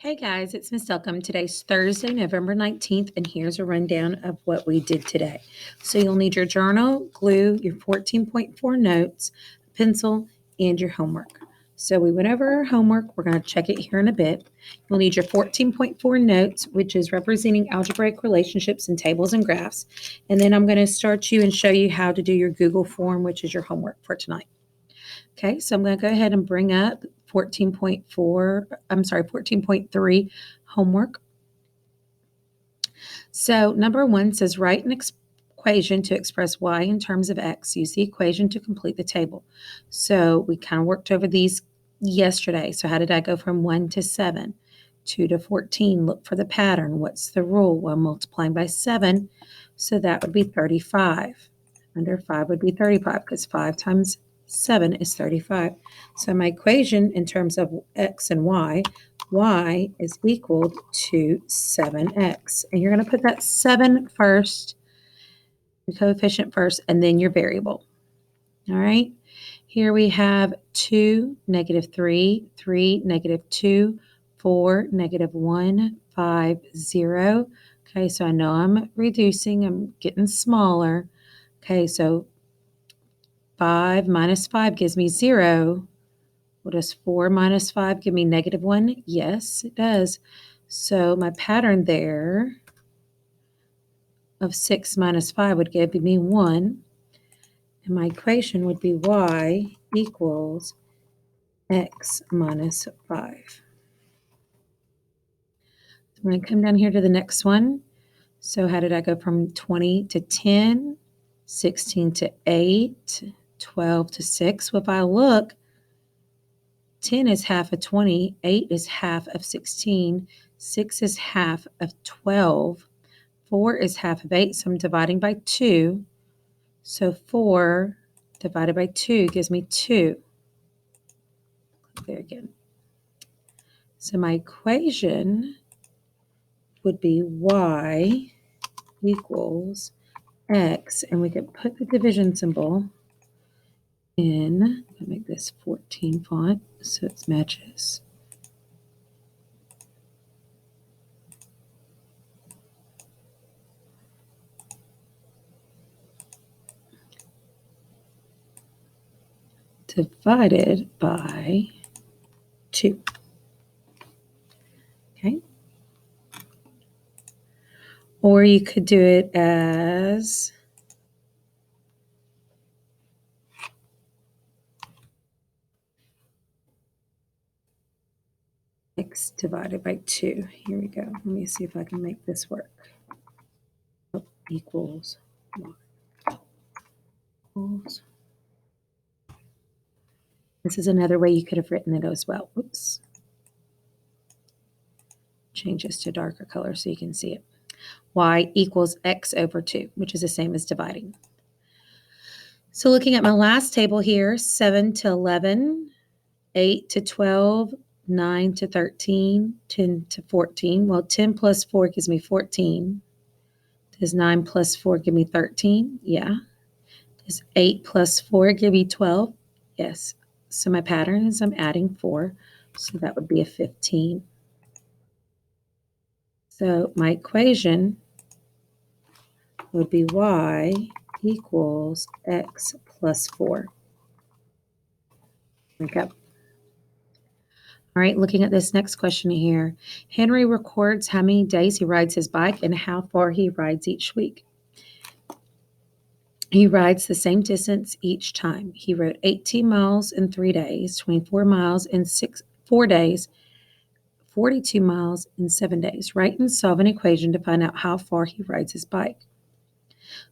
Hey guys, it's Miss Delcambre. Today's Thursday, November 19th, and here's a rundown of what we did today. So you'll need your journal, glue, your 14.4 notes, pencil, and your homework. So we went over our homework. We're going to check it here in a bit. You'll need your 14.4 notes, which is representing algebraic relationships and tables and graphs. And then I'm going to start you and show you how to do your Google form, which is your homework for tonight. Okay, so I'm going to go ahead and bring up 14.3 homework. So number 1 says write an equation to express y in terms of x. Use the equation to complete the table. So we kind of worked over these yesterday. So how did I go from 1 to 7, 2 to 14? Look for the pattern. What's the rule? Well, multiplying by 7, so that would be 35. Under 5 would be 35 because 5 times 7 is 35. So my equation in terms of x and y is equal to 7x. And you're going to put that 7 first, the coefficient first, and then your variable. All right. Here we have 2, -3, 3, -2, 4, -1, 5, 0. Okay, so I know I'm reducing. I'm getting smaller. Okay, so 5 minus 5 gives me 0. What does 4 minus 5 give me? -1? Yes, it does. So my pattern there of 6 minus 5 would give me 1. And my equation would be y equals x minus 5. I'm going to come down here to the next one. So how did I go from 20 to 10, 16 to 8, 12 to 6? Well, if I look, 10 is half of 20, 8 is half of 16, 6 is half of 12, 4 is half of 8, so I'm dividing by 2. So 4 divided by 2 gives me 2. There again. So my equation would be y equals x, and we could put the division symbol in. I'm going to make this 14 font so it matches. Divided by 2. Okay. Or you could do it as x divided by 2. Here we go. Let me see if I can make this work. Equals y. Equals. This is another way you could have written it as well. Oops. Change this to darker color so you can see it. Y equals x over 2, which is the same as dividing. So looking at my last table here, 7 to 11, 8 to 12, 9 to 13, 10 to 14. Well, 10 plus 4 gives me 14. Does 9 plus 4 give me 13? Yeah. Does 8 plus 4 give me 12? Yes. So my pattern is I'm adding 4, so that would be a 15. So my equation would be y equals x plus 4. Okay. All right, looking at this next question here. Henry records how many days he rides his bike and how far he rides each week. He rides the same distance each time. He rode 18 miles in 3 days, 24 miles in 4 days, 42 miles in 7 days. Write and solve an equation to find out how far he rides his bike.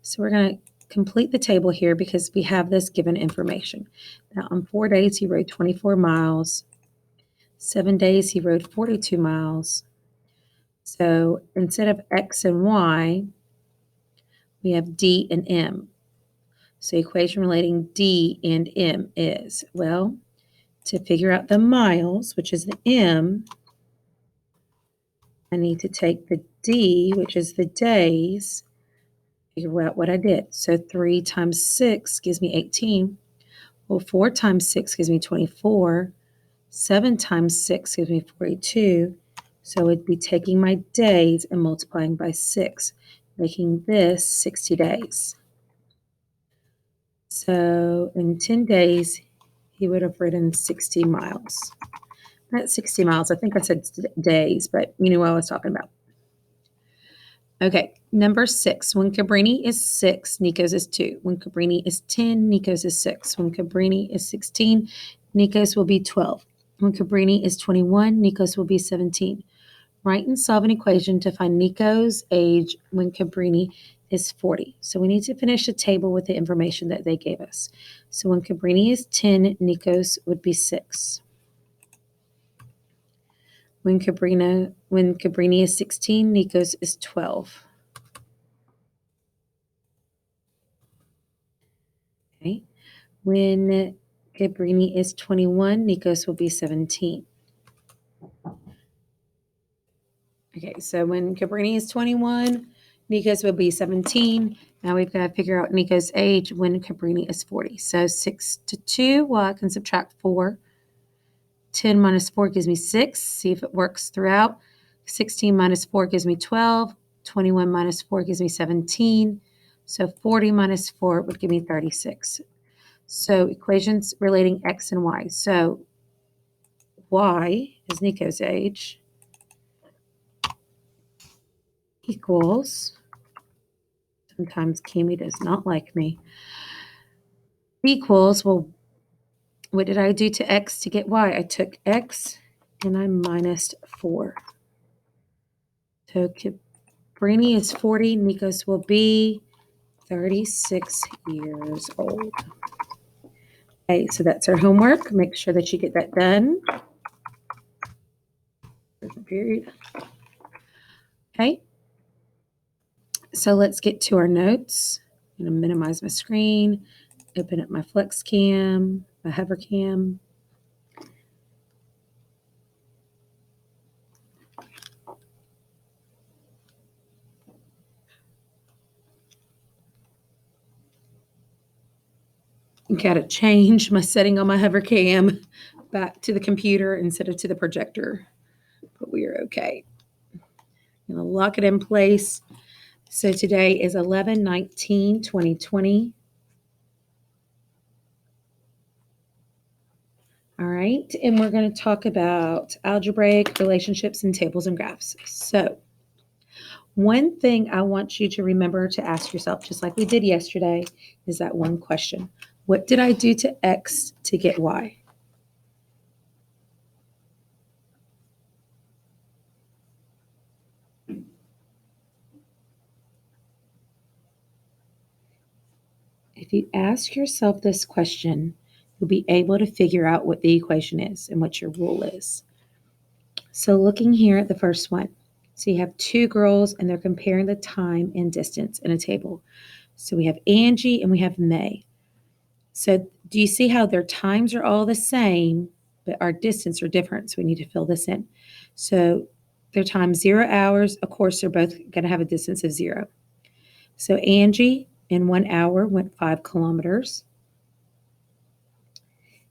So we're going to complete the table here because we have this given information. Now, on 4 days, he rode 24 miles. 7 days, he rode 42 miles. So instead of x and y, we have d and m. So equation relating d and m is, well, to figure out the miles, which is the m, I need to take the d, which is the days, figure out what I did. So 3 times 6 gives me 18. Well, 4 times 6 gives me 24. 7 times 6 gives me 42. So it'd be taking my days and multiplying by 6, making this 60 days. So in 10 days, he would have ridden 60 miles. Not 60 miles. I think I said days, but you knew what I was talking about. Okay, number 6. When Cabrini is 6, Nico's is 2. When Cabrini is 10, Nico's is 6. When Cabrini is 16, Nico's will be 12. When Cabrini is 21, Nico's will be 17. Write and solve an equation to find Nico's age when Cabrini is 40. So we need to finish the table with the information that they gave us. So when Cabrini is 10, Nico's would be 6. When Cabrini is 16, Nico's is 12. Okay. When Cabrini is 21, Nico's will be 17. Okay, so when Cabrini is 21, Nico's will be 17. Now we've got to figure out Nico's age when Cabrini is 40. So 6 to 2, well, I can subtract 4. 10 minus 4 gives me 6. See if it works throughout. 16 minus 4 gives me 12. 21 minus 4 gives me 17. So 40 minus 4 would give me 36. So equations relating x and y. So y is Nico's age equals, sometimes Kimmy does not like me, equals, well, what did I do to x to get y? I took x and I minus 4. So Cabrini is 40, Nico's will be 36 years old. Okay, so that's our homework. Make sure that you get that done. Period. Okay. So let's get to our notes. I'm going to minimize my screen, open up my flex cam, my hover cam. Got to change my setting on my hover cam back to the computer instead of to the projector, but we are okay. I'm going to lock it in place. So today is 11/19/2020. All right, and we're going to talk about algebraic relationships and tables and graphs. So one thing I want you to remember to ask yourself, just like we did yesterday, is that one question. What did I do to x to get y? If you ask yourself this question, you'll be able to figure out what the equation is and what your rule is. So looking here at the first one, so you have two girls and they're comparing the time and distance in a table. So we have Angie and we have May. So do you see how their times are all the same, but our distance are different? So we need to fill this in. So their time 0 hours, of course, they're both going to have a distance of 0. So Angie in 1 hour went 5 kilometers.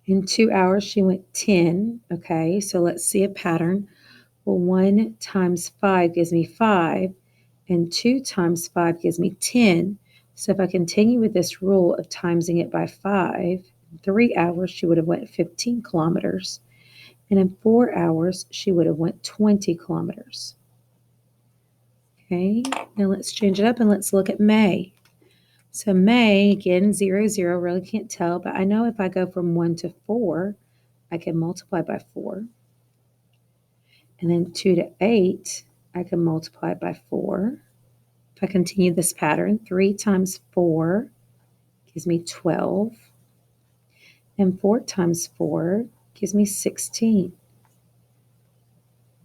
In 2 hours, she went 10. Okay, so let's see a pattern. Well, 1 times 5 gives me 5, and 2 times 5 gives me 10. So if I continue with this rule of timesing it by 5, in 3 hours, she would have went 15 kilometers. And in 4 hours, she would have went 20 kilometers. Okay, now let's change it up and let's look at May. So May, again, 0, 0, really can't tell, but I know if I go from 1 to 4, I can multiply by 4. And then 2 to 8, I can multiply by 4. If I continue this pattern, 3 times 4 gives me 12. And 4 times 4 gives me 16.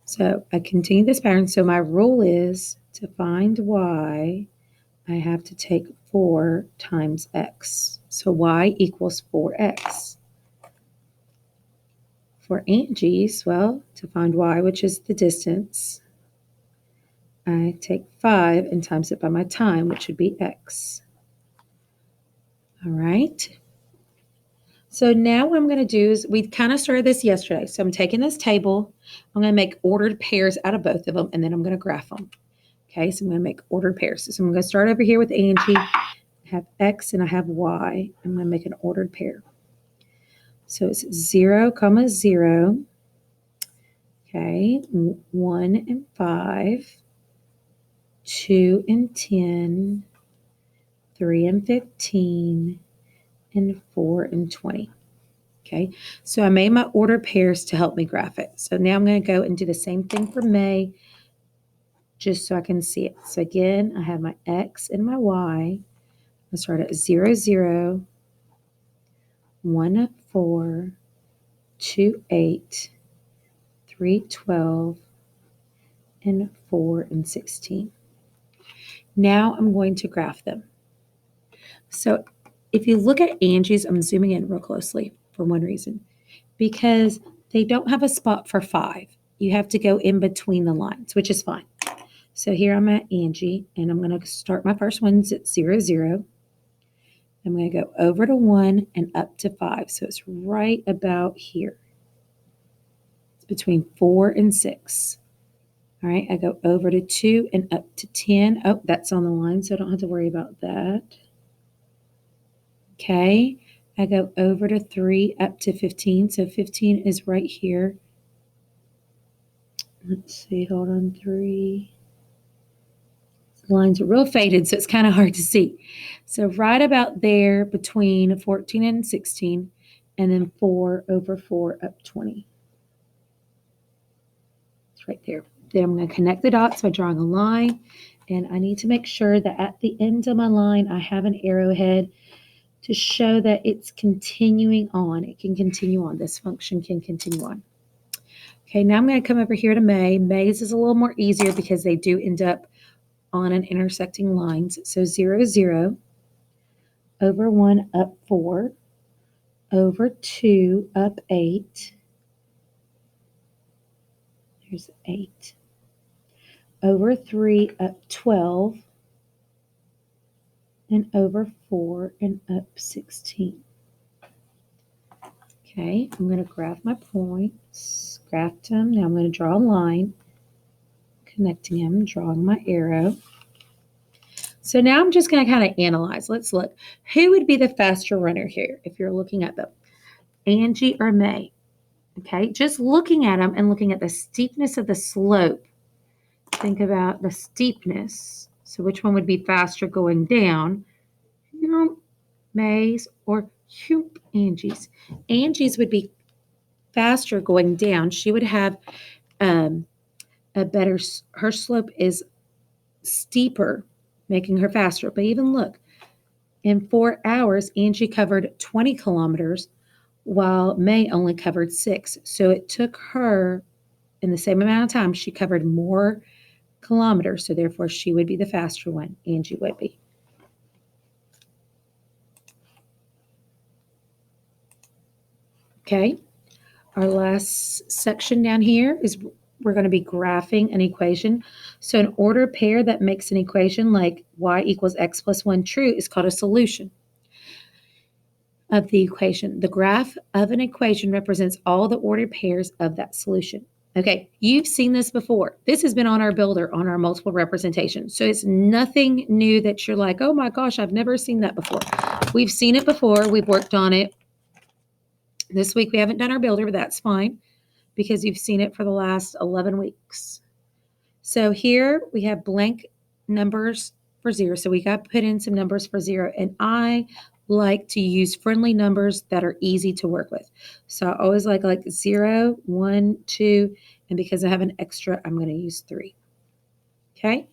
So I continue this pattern. So my rule is to find y, I have to take 4 times x. So y equals 4x. For Angie's, well, to find y, which is the distance, I take 5 and times it by my time, which would be x. All right. So now what I'm going to do is we kind of started this yesterday. So I'm taking this table. I'm going to make ordered pairs out of both of them, and then I'm going to graph them. Okay, so I'm going to make ordered pairs. So I'm going to start over here with Angie. I have X and I have Y. I'm going to make an ordered pair. So it's 0, 0. Okay, 1 and 5, 2 and 10, 3 and 15, and 4 and 20. Okay, so I made my order pairs to help me graph it. So now I'm going to go and do the same thing for May, just so I can see it. So again, I have my X and my Y. I start at 0, 0, 1, 4, 2, 8, 3, 12, and 4 and 16. Now I'm going to graph them. So if you look at Angie's, I'm zooming in real closely for one reason, because they don't have a spot for 5. You have to go in between the lines, which is fine. So here I'm at Angie, and I'm going to start my first ones at 0, 0. I'm going to go over to 1 and up to 5. So it's right about here. It's between 4 and 6. All right, I go over to 2 and up to 10. Oh, that's on the line, so I don't have to worry about that. Okay, I go over to 3 up to 15. So 15 is right here. Let's see, hold on, 3. The lines are real faded, so it's kind of hard to see. So right about there between 14 and 16, and then 4 over 4 up 20. It's right there. Then I'm going to connect the dots by drawing a line, and I need to make sure that at the end of my line I have an arrowhead to show that it's continuing on. It can continue on. This function can continue on. Okay, now I'm going to come over here to May. May's is a little more easier because they do end up on an intersecting lines. So 0, 0, over 1 up 4, over 2 up 8. There's 8. Over 3 up 12. And over 4 and up 16. Okay, I'm going to graph my points, graphed them. Now I'm going to draw a line, connecting them, drawing my arrow. So now I'm just going to kind of analyze. Let's look. Who would be the faster runner here if you're looking at them? Angie or May? Okay, just looking at them and looking at the steepness of the slope. Think about the steepness. So which one would be faster going down? May's or Angie's. Angie's would be faster going down. She would have a better, her slope is steeper, making her faster. But even look, in 4 hours, Angie covered 20 kilometers while May only covered 6. So it took her, in the same amount of time, she covered more kilometers. So therefore, she would be the faster one. Angie would be. Okay, our last section down here is we're going to be graphing an equation. So an ordered pair that makes an equation like y equals x plus 1 true is called a solution of the equation. The graph of an equation represents all the ordered pairs of that solution. Okay, you've seen this before. This has been on our builder, on our multiple representation. So it's nothing new that you're like, oh my gosh, I've never seen that before. We've seen it before. We've worked on it. This week we haven't done our builder, but that's fine because you've seen it for the last 11 weeks. So here we have blank numbers for 0. So we got to put in some numbers for 0. And I like to use friendly numbers that are easy to work with. So I always like 0, 1, 2, and because I have an extra, I'm going to use 3. Okay?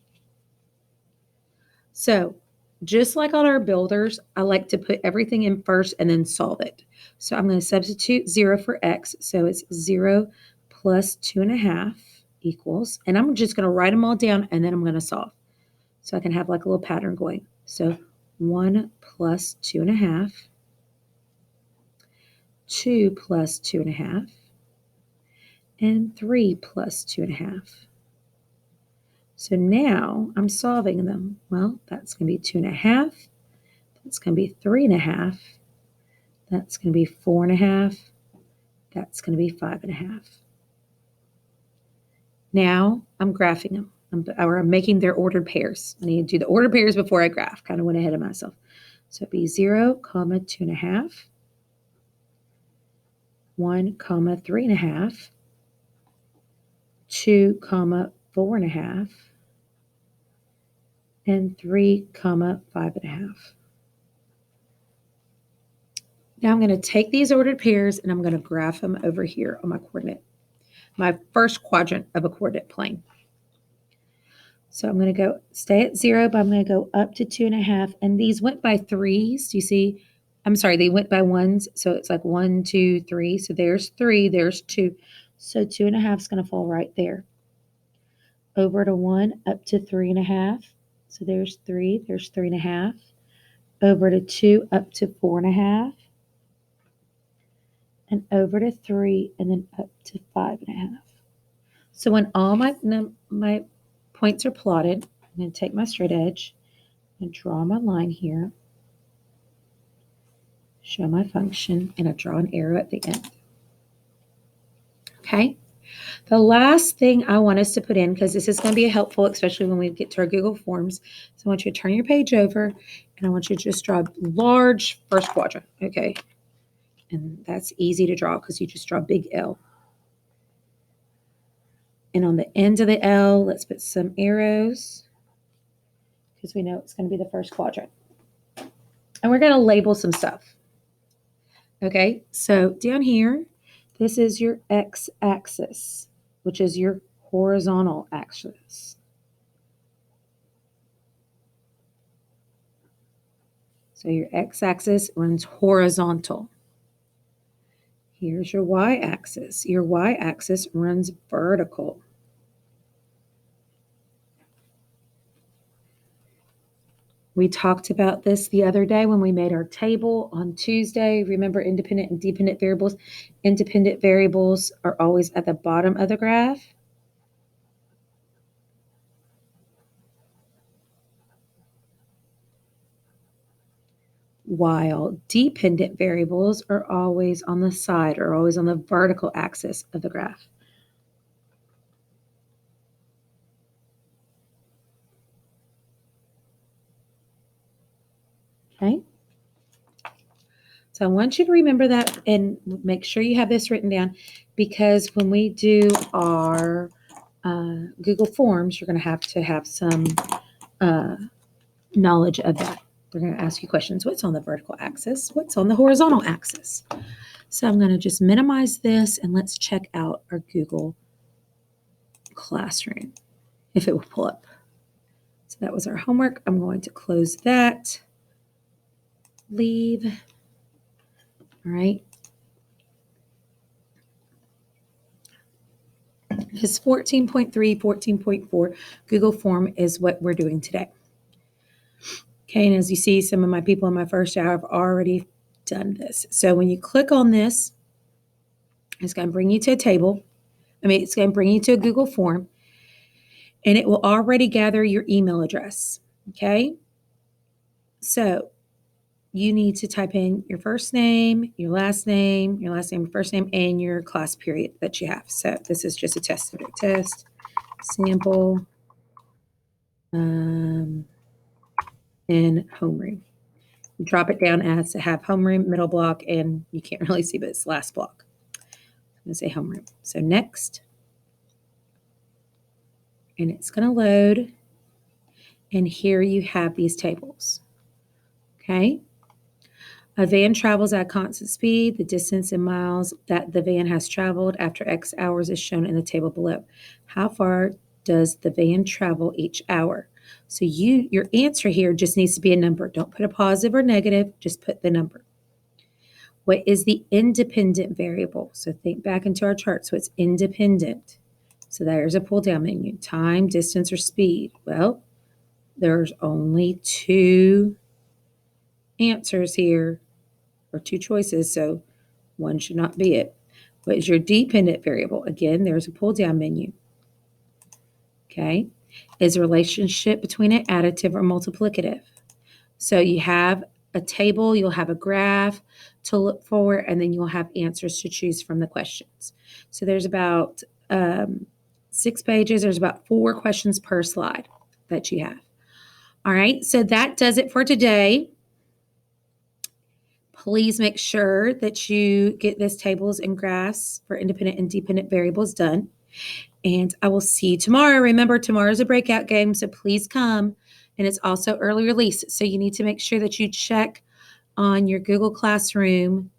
So just like on our builders, I like to put everything in first and then solve it. So I'm going to substitute 0 for x. So it's 0 plus 2.5 equals, and I'm just going to write them all down and then I'm going to solve. So I can have like a little pattern going. So 1 plus 2.5, 2 plus 2.5, and 3 plus 2.5. So now I'm solving them. Well, that's going to be 2.5. That's going to be 3.5. That's going to be 4.5. That's going to be 5.5. Now I'm graphing them. I'm making their ordered pairs. I need to do the ordered pairs before I graph. Kind of went ahead of myself. So it'd be 0, 2.5, 1, 3.5, 2, 4.5, and 3, 5.5. Now I'm going to take these ordered pairs and I'm going to graph them over here on my coordinate, my first quadrant of a coordinate plane. So I'm going to stay at 0, but I'm going to go up to 2.5. And these went by 3s. Do you see? I'm sorry, they went by 1s. So it's like 1, 2, 3. So there's 3, there's 2. So 2.5 is going to fall right there. Over to 1, up to 3.5. So there's 3, there's 3.5. Over to 2, up to 4.5. And over to 3, and then up to 5.5. So when all my points are plotted, I'm going to take my straight edge and draw my line here, show my function, and I draw an arrow at the end. Okay? The last thing I want us to put in, because this is going to be helpful, especially when we get to our Google Forms, so I want you to turn your page over, and I want you to just draw a large first quadrant, okay? And that's easy to draw because you just draw a big L. And on the end of the L, let's put some arrows because we know it's going to be the first quadrant. And we're going to label some stuff. Okay, so down here, this is your x-axis, which is your horizontal axis. So your x-axis runs horizontal. Here's your y-axis. Your y-axis runs vertical. We talked about this the other day when we made our table on Tuesday. Remember independent and dependent variables? Independent variables are always at the bottom of the graph. While dependent variables are always on the side or always on the vertical axis of the graph. Okay? So I want you to remember that and make sure you have this written down because when we do our Google Forms, you're going to have some knowledge of that. They're going to ask you questions. What's on the vertical axis? What's on the horizontal axis? So I'm going to just minimize this and let's check out our Google Classroom, if it will pull up. So that was our homework. I'm going to close that. Leave. All right. This 14.3, 14.4 Google Form is what we're doing today. Okay, and as you see, some of my people in my first hour have already done this. So when you click on this, it's going to bring you to a table. It's going to bring you to a Google Form, and it will already gather your email address. Okay, so you need to type in your first name, your last name, first name, and your class period that you have. So this is just a test subject test, sample, and homeroom. You drop it down as to have homeroom, middle block, and you can't really see, but it's last block. I'm going to say homeroom. So next. And it's going to load. And here you have these tables. Okay. A van travels at constant speed. The distance in miles that the van has traveled after X hours is shown in the table below. How far does the van travel each hour? So your answer here just needs to be a number. Don't put a positive or negative, just put the number. What is the independent variable? So think back into our chart. So it's independent. So there's a pull down menu, time, distance, or speed. Well, there's only two answers here, or two choices, so one should not be it. What is your dependent variable? Again, there's a pull down menu. Okay. Is a relationship between an additive or multiplicative? So you have a table, you'll have a graph to look for, and then you'll have answers to choose from the questions. So there's about 6 pages. There's about 4 questions per slide that you have. All right, so that does it for today. Please make sure that you get this tables and graphs for independent and dependent variables done. And I will see you tomorrow. Remember, tomorrow's a breakout game, so please come. And it's also early release, so you need to make sure that you check on your Google Classroom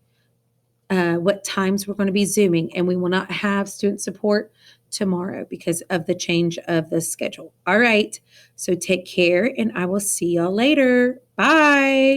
what times we're going to be Zooming. And we will not have student support tomorrow because of the change of the schedule. All right, so take care, and I will see y'all later. Bye.